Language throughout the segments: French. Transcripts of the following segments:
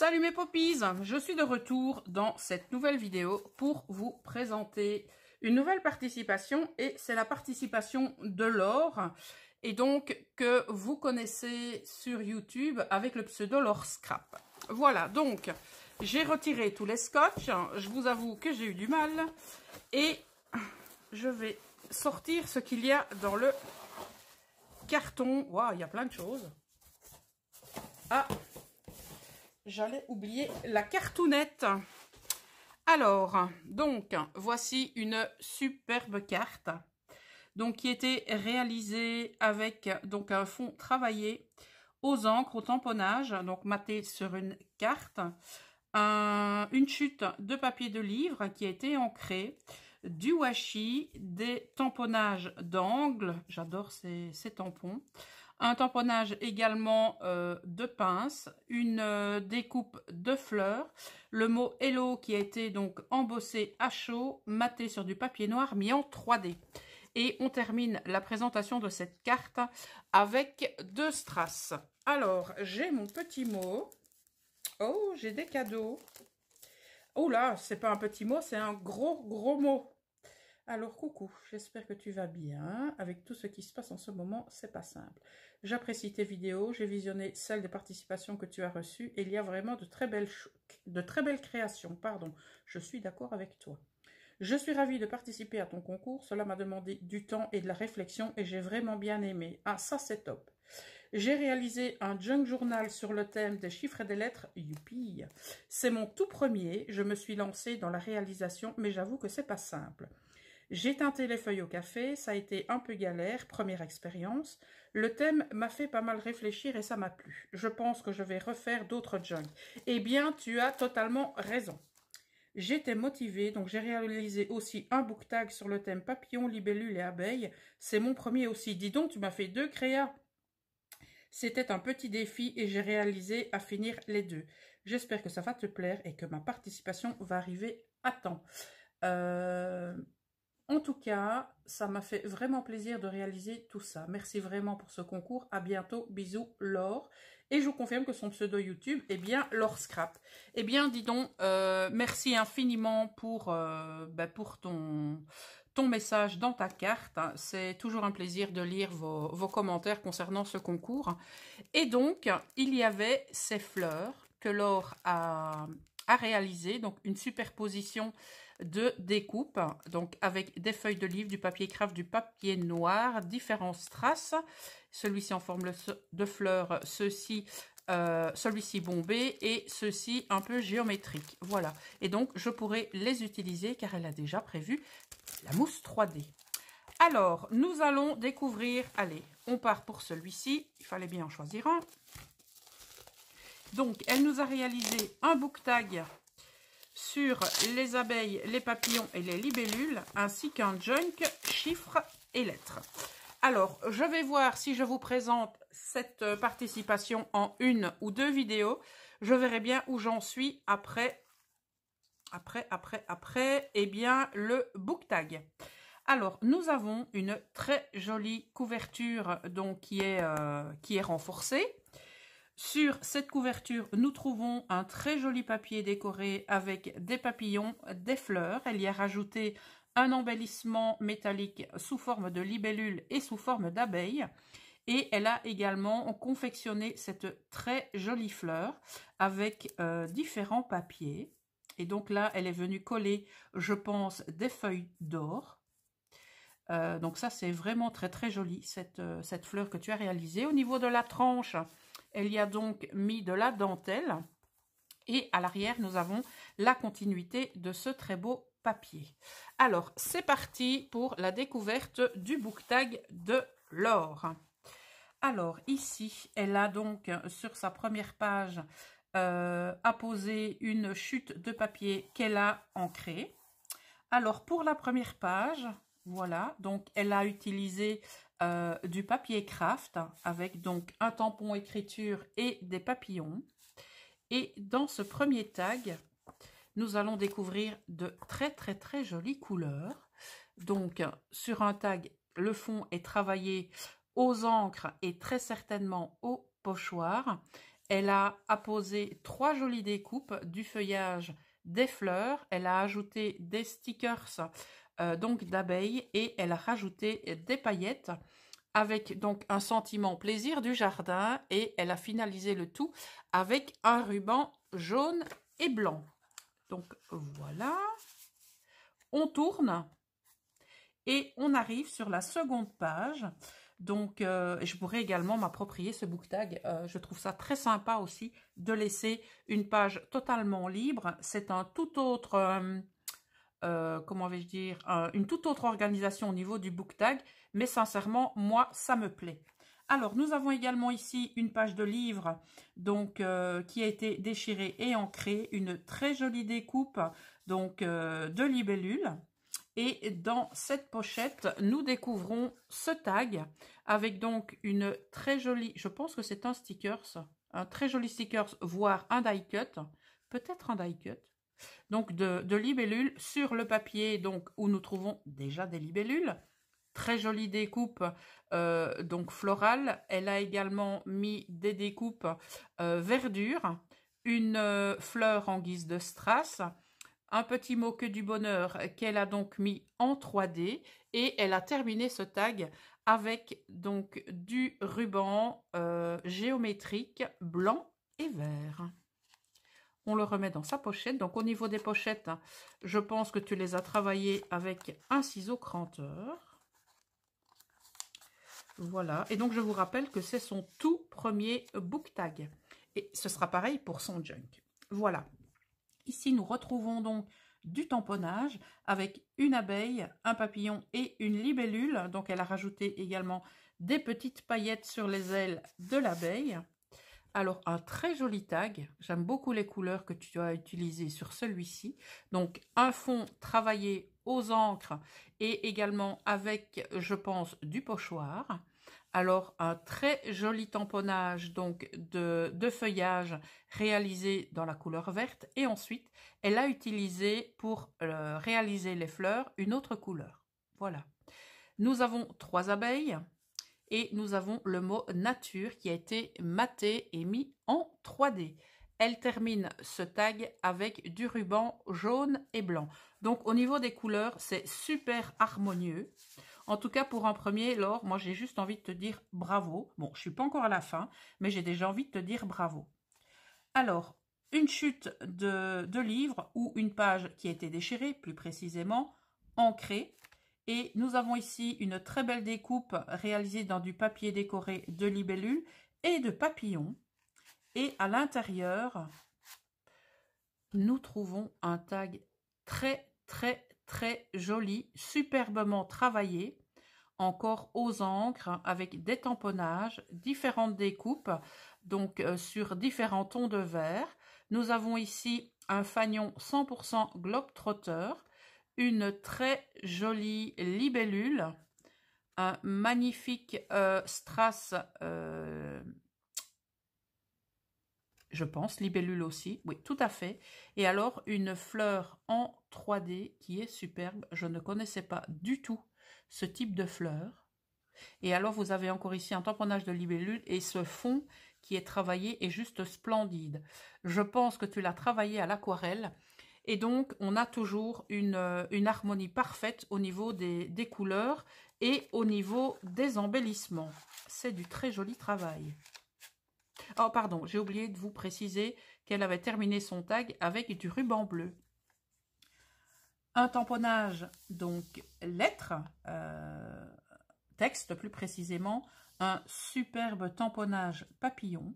Salut mes poppies, je suis de retour dans cette nouvelle vidéo pour vous présenter une nouvelle participation et c'est la participation de Laure et donc que vous connaissez sur YouTube avec le pseudo Laure Scrap. Voilà, donc j'ai retiré tous les scotch, je vous avoue que j'ai eu du mal et je vais sortir ce qu'il y a dans le carton. Waouh, il y a plein de choses. Ah, j'allais oublier la cartoonette. Alors, donc, voici une superbe carte. Donc, qui était réalisée avec donc un fond travaillé aux encres, au tamponnage, donc maté sur une carte. Une chute de papier de livre qui a été ancrée, du washi, des tamponnages d'angle, j'adore ces tampons, un tamponnage également de pince, une découpe de fleurs, le mot Hello qui a été donc embossé à chaud, maté sur du papier noir mis en 3D. Et on termine la présentation de cette carte avec 2 strass. Alors, j'ai mon petit mot. Oh, j'ai des cadeaux. Oh là, c'est pas un petit mot, c'est un gros mot. Alors, coucou, j'espère que tu vas bien. Avec tout ce qui se passe en ce moment, c'est pas simple. J'apprécie tes vidéos, j'ai visionné celles de participation que tu as reçues et il y a vraiment de très belles créations. Pardon, je suis d'accord avec toi. Je suis ravie de participer à ton concours. Cela m'a demandé du temps et de la réflexion et j'ai vraiment bien aimé. Ah, ça c'est top. J'ai réalisé un junk journal sur le thème des chiffres et des lettres. Youpi! C'est mon tout premier. Je me suis lancée dans la réalisation, mais j'avoue que c'est pas simple. J'ai teinté les feuilles au café, ça a été un peu galère, première expérience. Le thème m'a fait pas mal réfléchir et ça m'a plu. Je pense que je vais refaire d'autres junk. Eh bien, tu as totalement raison. J'étais motivée, donc j'ai réalisé aussi un book tag sur le thème papillon, libellule et abeilles. C'est mon premier aussi. Dis donc, tu m'as fait 2 créas. C'était un petit défi et j'ai réalisé à finir les 2. J'espère que ça va te plaire et que ma participation va arriver à temps. En tout cas, ça m'a fait vraiment plaisir de réaliser tout ça. Merci vraiment pour ce concours. À bientôt. Bisous, Laure. Et je vous confirme que son pseudo YouTube est bien Laure Scrap. Eh bien, dis donc, merci infiniment pour ton message dans ta carte. C'est toujours un plaisir de lire vos commentaires concernant ce concours. Et donc, il y avait ces fleurs que Laure a réalisées. Donc, une superposition de découpe, donc avec des feuilles de livre, du papier craft, du papier noir, différents strass. Celui-ci en forme de fleurs, celui-ci bombé et ceci un peu géométrique. Voilà. Et donc, je pourrais les utiliser car elle a déjà prévu la mousse 3D. Alors, nous allons découvrir, allez, on part pour celui-ci. Il fallait bien en choisir un. Donc, elle nous a réalisé un book tag sur les abeilles, les papillons et les libellules, ainsi qu'un junk, chiffres et lettres. Alors, je vais voir si je vous présente cette participation en 1 ou 2 vidéos. Je verrai bien où j'en suis après, eh bien, le book tag. Alors, nous avons une très jolie couverture donc, qui est renforcée. Sur cette couverture, nous trouvons un très joli papier décoré avec des papillons, des fleurs. Elle y a rajouté un embellissement métallique sous forme de libellule et sous forme d'abeille. Et elle a également confectionné cette très jolie fleur avec différents papiers. Et donc là, elle est venue coller, je pense, des feuilles d'or. Donc ça, c'est vraiment très joli, cette fleur que tu as réalisée. Au niveau de la tranche, elle y a donc mis de la dentelle. Et à l'arrière, nous avons la continuité de ce très beau papier. Alors, c'est parti pour la découverte du book tag de Laure. Alors, ici, elle a donc, sur sa première page, apposé une chute de papier qu'elle a ancrée. Alors, pour la première page, voilà, donc elle a utilisé du papier craft avec donc un tampon écriture et des papillons. Et dans ce premier tag, nous allons découvrir de très jolies couleurs. Donc, sur un tag, le fond est travaillé aux encres et très certainement au pochoir. Elle a apposé 3 jolies découpes, du feuillage, des fleurs. Elle a ajouté des stickers donc d'abeilles et elle a rajouté des paillettes avec donc un sentiment plaisir du jardin et elle a finalisé le tout avec un ruban jaune et blanc. Donc voilà, on tourne et on arrive sur la seconde page. Donc je pourrais également m'approprier ce book tag, je trouve ça très sympa aussi de laisser une page totalement libre. C'est un tout autre, comment vais-je dire, une toute autre organisation au niveau du book tag, mais sincèrement moi ça me plaît. Alors nous avons également ici une page de livre donc qui a été déchirée et ancrée, une très jolie découpe donc de libellules. Et dans cette pochette, nous découvrons ce tag avec donc une très jolie, je pense que c'est un sticker, un très joli sticker, voire un die cut, peut-être un die cut, donc de libellules sur le papier donc où nous trouvons déjà des libellules. Très jolie découpe donc florale. Elle a également mis des découpes verdure, une fleur en guise de strass, un petit mot que du bonheur qu'elle a donc mis en 3D et elle a terminé ce tag avec donc du ruban géométrique blanc et vert. On le remet dans sa pochette. Donc au niveau des pochettes, je pense que tu les as travaillées avec un ciseau cranteur. Voilà, et donc je vous rappelle que c'est son tout premier book tag. Et ce sera pareil pour son junk. Voilà. Ici, nous retrouvons donc du tamponnage avec une abeille, un papillon et une libellule. Donc, elle a rajouté également des petites paillettes sur les ailes de l'abeille. Alors, un très joli tag. J'aime beaucoup les couleurs que tu as utilisées sur celui-ci. Donc, un fond travaillé aux encres et également avec, je pense, du pochoir. Alors, un très joli tamponnage donc de feuillage réalisé dans la couleur verte. Et ensuite, elle a utilisé pour réaliser les fleurs une autre couleur. Voilà. Nous avons 3 abeilles et nous avons le mot nature qui a été maté et mis en 3D. Elle termine ce tag avec du ruban jaune et blanc. Donc, au niveau des couleurs, c'est super harmonieux. En tout cas, pour un premier, Laure, moi, j'ai juste envie de te dire bravo. Bon, je ne suis pas encore à la fin, mais j'ai déjà envie de te dire bravo. Alors, une chute de livre ou une page qui a été déchirée, plus précisément, ancrée. Et nous avons ici une très belle découpe réalisée dans du papier décoré de libellules et de papillons. Et à l'intérieur, nous trouvons un tag très, très, très joli, superbement travaillé, encore aux encres, avec des tamponnages, différentes découpes, donc sur différents tons de vert. Nous avons ici un fanion 100% Globetrotter, une très jolie libellule, un magnifique strass, je pense, libellule aussi, oui, tout à fait. Et alors, une fleur en 3D qui est superbe. Je ne connaissais pas du tout ce type de fleur. Et alors, vous avez encore ici un tamponnage de libellule et ce fond qui est travaillé est juste splendide. Je pense que tu l'as travaillé à l'aquarelle. Et donc, on a toujours une harmonie parfaite au niveau des couleurs et au niveau des embellissements. C'est du très joli travail. Oh, pardon, j'ai oublié de vous préciser qu'elle avait terminé son tag avec du ruban bleu. Un tamponnage, donc lettres, texte plus précisément, un superbe tamponnage papillon.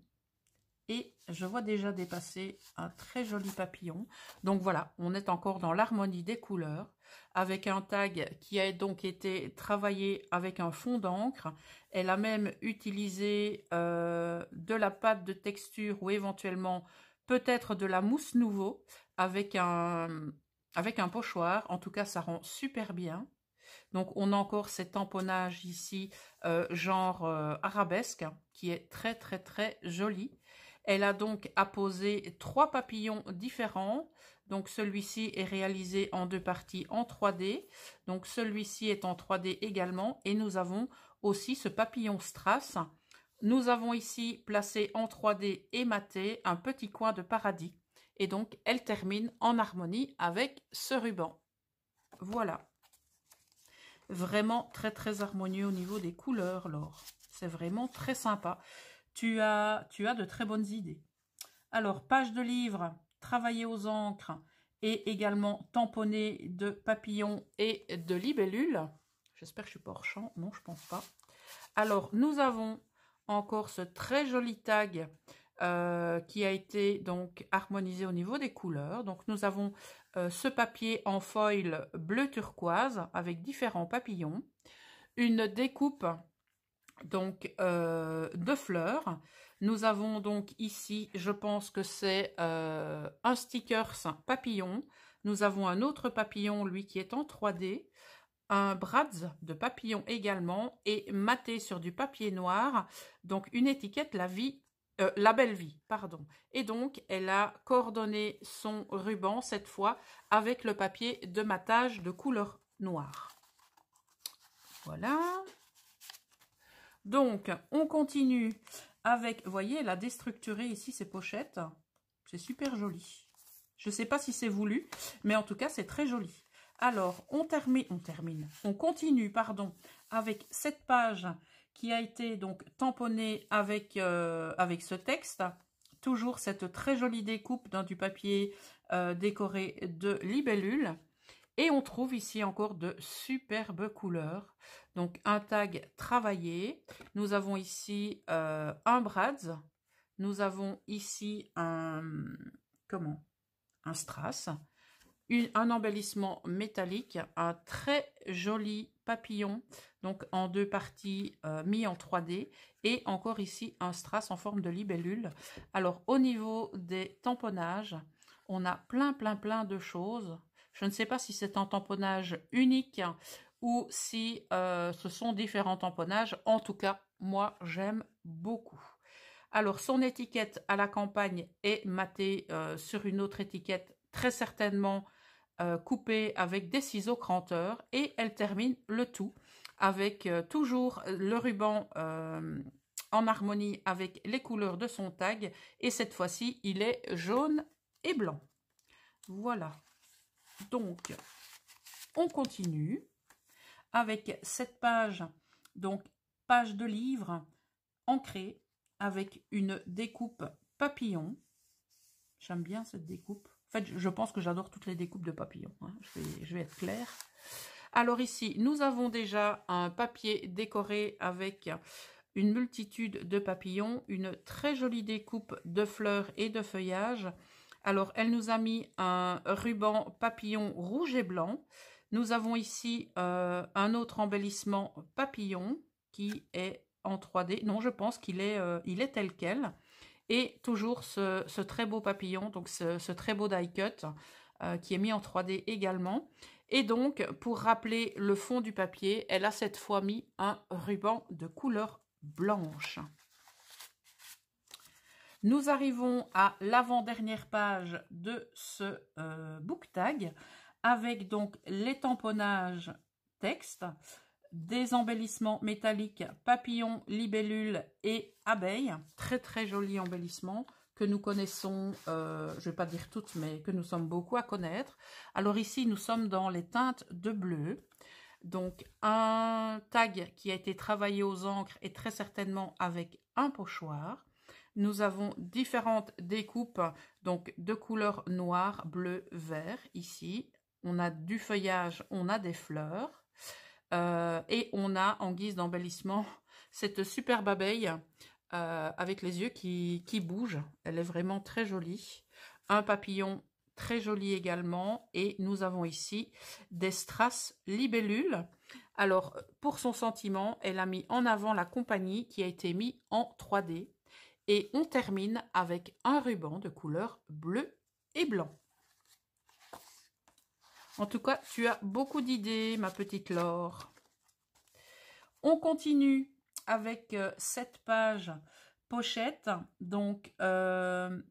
Et je vois déjà dépasser un très joli papillon. Donc voilà, on est encore dans l'harmonie des couleurs, avec un tag qui a donc été travaillé avec un fond d'encre. Elle a même utilisé de la pâte de texture ou éventuellement peut-être de la mousse nouveau avec un pochoir. En tout cas, ça rend super bien. Donc on a encore cet tamponnage ici, genre arabesque, qui est très très très joli. Elle a donc apposé 3 papillons différents. Donc celui-ci est réalisé en 2 parties en 3D. Donc celui-ci est en 3D également. Et nous avons aussi ce papillon strass nous avons ici placé en 3D et maté un petit coin de paradis. Et donc, elle termine en harmonie avec ce ruban. Voilà. Vraiment très harmonieux au niveau des couleurs, Laure. C'est vraiment très sympa. Tu as de très bonnes idées. Alors, page de livre, travaillée aux encres et également tamponnée de papillons et de libellules. J'espère que je suis pas hors champ. Non, je pense pas. Alors, nous avons encore ce très joli tag qui a été donc harmonisé au niveau des couleurs. Donc, nous avons ce papier en foil bleu turquoise avec différents papillons. Une découpe donc de fleurs. Nous avons donc ici, je pense que c'est un stickers papillon. Nous avons un autre papillon, lui, qui est en 3D. Un brads de papillon également et maté sur du papier noir. Donc une étiquette La Belle Vie, pardon. Et donc elle a coordonné son ruban cette fois avec le papier de matage de couleur noire. Voilà. Donc, on continue avec, vous voyez, elle a déstructuré ici ses pochettes. C'est super joli. Je ne sais pas si c'est voulu, mais en tout cas, c'est très joli. Alors, on continue, pardon, avec cette page qui a été donc tamponnée avec, avec ce texte. Toujours cette très jolie découpe dans du papier décoré de libellules. Et on trouve ici encore de superbes couleurs. Donc un tag travaillé. Nous avons ici un brads. Nous avons ici un strass. Un embellissement métallique. Un très joli papillon. Donc en deux parties mis en 3D. Et encore ici un strass en forme de libellule. Alors au niveau des tamponnages, on a plein de choses. Je ne sais pas si c'est un tamponnage unique ou si ce sont différents tamponnages. En tout cas, moi, j'aime beaucoup. Alors, son étiquette à la campagne est matée sur une autre étiquette, très certainement coupée avec des ciseaux cranteurs. Et elle termine le tout avec toujours le ruban en harmonie avec les couleurs de son tag. Et cette fois-ci, il est jaune et blanc. Voilà. Donc, on continue avec cette page, donc page de livre ancrée avec une découpe papillon. J'aime bien cette découpe. En fait, je pense que j'adore toutes les découpes de papillons. Hein. Je vais être claire. Alors ici, nous avons déjà un papier décoré avec une multitude de papillons, une très jolie découpe de fleurs et de feuillages. Alors, elle nous a mis un ruban papillon rouge et blanc. Nous avons ici un autre embellissement papillon qui est en 3D. Non, je pense qu'il est, tel quel. Et toujours ce très beau papillon, donc ce très beau die cut qui est mis en 3D également. Et donc, pour rappeler le fond du papier, elle a cette fois mis un ruban de couleur blanche. Nous arrivons à l'avant-dernière page de ce book tag avec donc les tamponnages texte, des embellissements métalliques papillons, libellules et abeilles. Très joli embellissement que nous connaissons, je ne vais pas dire toutes, mais que nous sommes beaucoup à connaître. Alors ici, nous sommes dans les teintes de bleu. Donc un tag qui a été travaillé aux encres et très certainement avec un pochoir. Nous avons différentes découpes, donc de couleur noire, bleu, vert, ici. On a du feuillage, on a des fleurs. Et on a en guise d'embellissement cette superbe abeille avec les yeux qui bougent. Elle est vraiment très jolie. Un papillon très joli également. Et nous avons ici des strass libellules. Alors, pour son sentiment, elle a mis en avant la compagnie qui a été mis en 3D. Et on termine avec un ruban de couleur bleu et blanc. En tout cas, tu as beaucoup d'idées, ma petite Laure. On continue avec cette page pochette. Donc, page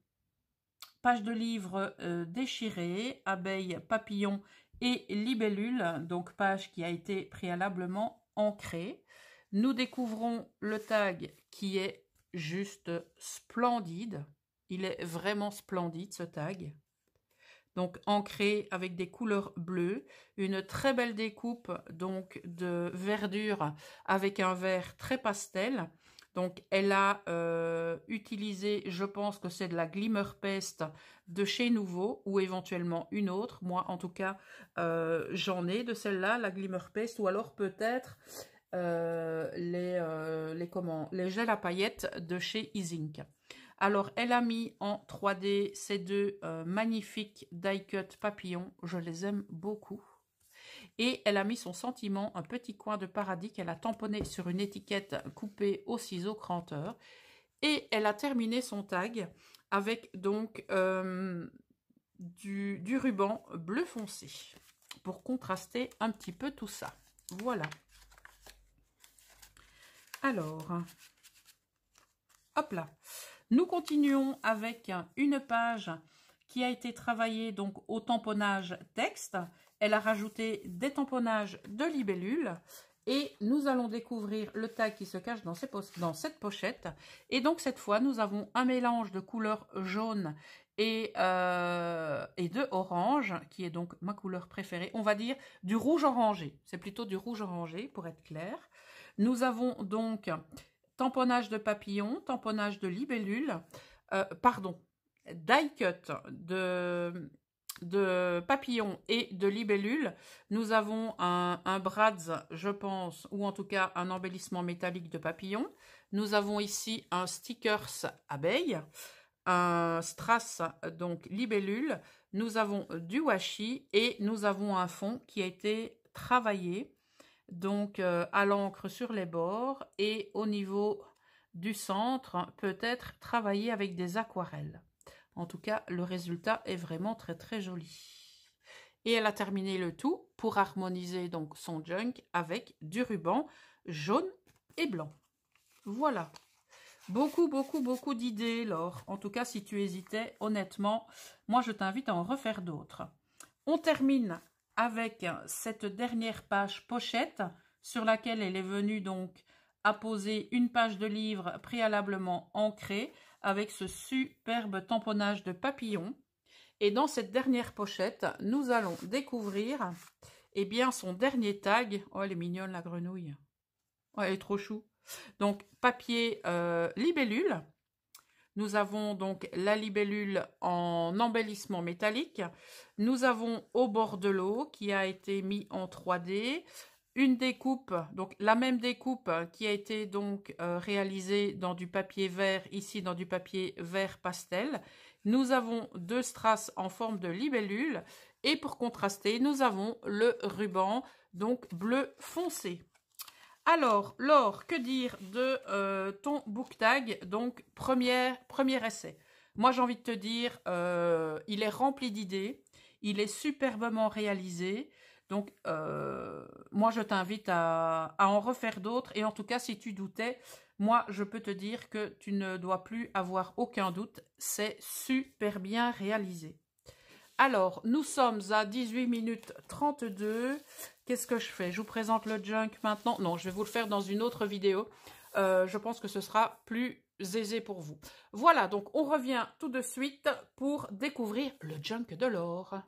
de livre déchirée, abeilles, papillons et libellules. Donc, page qui a été préalablement ancrée. Nous découvrons le tag qui est juste splendide. Il est vraiment splendide ce tag. Donc ancré avec des couleurs bleues, une très belle découpe donc de verdure avec un vert très pastel. Donc elle a utilisé, je pense que c'est de la Glimmer Paste de chez Nouveau ou éventuellement une autre. Moi en tout cas j'en ai de celle-là, la Glimmer Paste, ou alors peut-être les gels à paillettes de chez Isink. Alors, elle a mis en 3D ces deux magnifiques die cut papillons. Je les aime beaucoup. Et elle a mis son sentiment, un petit coin de paradis qu'elle a tamponné sur une étiquette coupée au ciseau cranteur. Et elle a terminé son tag avec donc du ruban bleu foncé pour contraster un petit peu tout ça. Voilà. Alors, hop là. Nous continuons avec une page qui a été travaillée donc au tamponnage texte. Elle a rajouté des tamponnages de libellules et nous allons découvrir le tag qui se cache dans cette pochette. Et donc cette fois, nous avons un mélange de couleurs jaune et de orange, qui est donc ma couleur préférée. On va dire du rouge orangé. C'est plutôt du rouge orangé pour être clair. Nous avons donc tamponnage de papillons, tamponnage de libellules, die cut de papillons et de libellules. Nous avons un brads, je pense, ou en tout cas un embellissement métallique de papillons. Nous avons ici un stickers abeille, un strass, donc libellule. Nous avons du washi et nous avons un fond qui a été travaillé donc à l'encre sur les bords et au niveau du centre, peut-être travailler avec des aquarelles. En tout cas, le résultat est vraiment très très joli. Et elle a terminé le tout pour harmoniser donc son junk avec du ruban jaune et blanc. Voilà. Beaucoup d'idées, Laure. En tout cas, si tu hésitais, honnêtement, moi je t'invite à en refaire d'autres. On termine avec cette dernière page pochette sur laquelle elle est venue donc apposer une page de livre préalablement ancrée avec ce superbe tamponnage de papillon. Et dans cette dernière pochette, nous allons découvrir son dernier tag. Oh, elle est mignonne la grenouille. Oh, elle est trop chou. Donc papier libellule. Nous avons donc la libellule en embellissement métallique. Nous avons au bord de l'eau qui a été mis en 3D. Une découpe, donc la même découpe qui a été donc réalisée dans du papier vert, ici dans du papier vert pastel. Nous avons deux strass en forme de libellule. Et pour contraster, nous avons le ruban, donc bleu foncé. Alors, Laure, que dire de ton book tag, donc premier essai. Moi, j'ai envie de te dire, il est rempli d'idées, il est superbement réalisé. Donc, moi, je t'invite à en refaire d'autres. Et en tout cas, si tu doutais, moi, je peux te dire que tu ne dois plus avoir aucun doute. C'est super bien réalisé. Alors, nous sommes à 18 minutes 32. Qu'est-ce que je fais? Je vous présente le junk maintenant. Non, je vais vous le faire dans une autre vidéo. Je pense que ce sera plus aisé pour vous. Voilà, donc on revient tout de suite pour découvrir le junk de Laure.